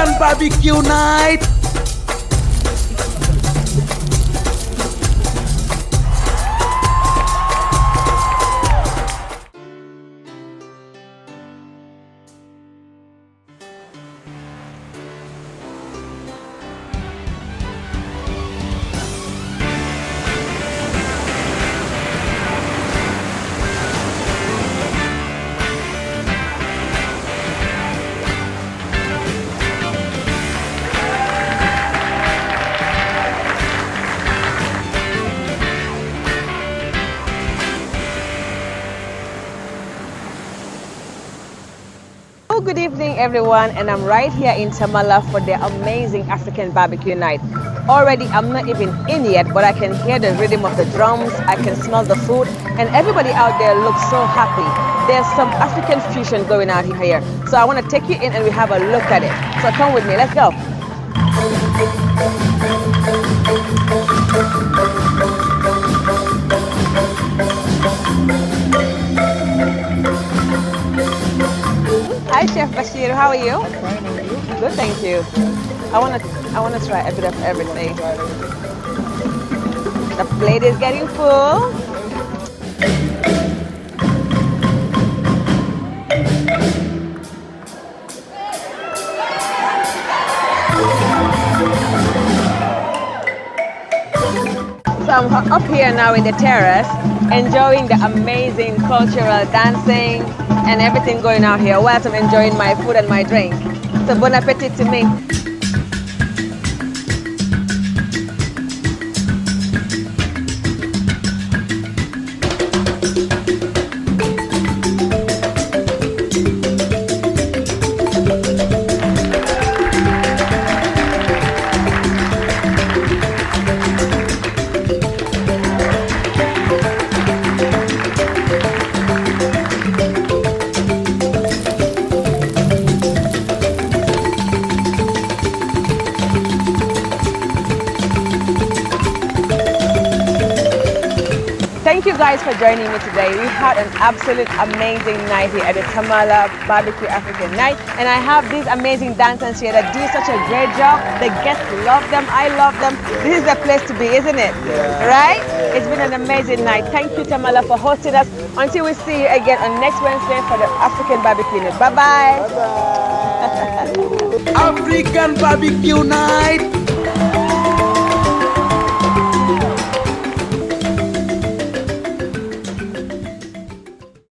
African BBQ Night. Good evening everyone, and I'm right here in Tamala for the amazing African BBQ Night. Already I'm not even in yet, but I can hear the rhythm of the drums, I can smell the food, and everybody out there looks so happy. There's some African fusion going on here. So I want to take you in and we have a look at it. So come with me, let's go. Hi Chef Bashir, how are you? Fine, how are you? Good, thank you. I wanna try a bit of everything. The plate is getting full. So I'm up here now in the terrace, enjoying the amazing cultural dancing and everything going on here whilst I'm enjoying my food and my drink. So bon appetit to me. Thank you guys for joining me today. We had an absolute amazing night here at the Tamala BBQ African Night, and I have these amazing dancers here that do such a great job. The guests love them, I love them. This is the place to be, isn't it? Yeah. Right? It's been an amazing night. Thank you, Tamala, for hosting us. Until we see you again on next Wednesday for the African BBQ Night. Bye-bye. African BBQ Night.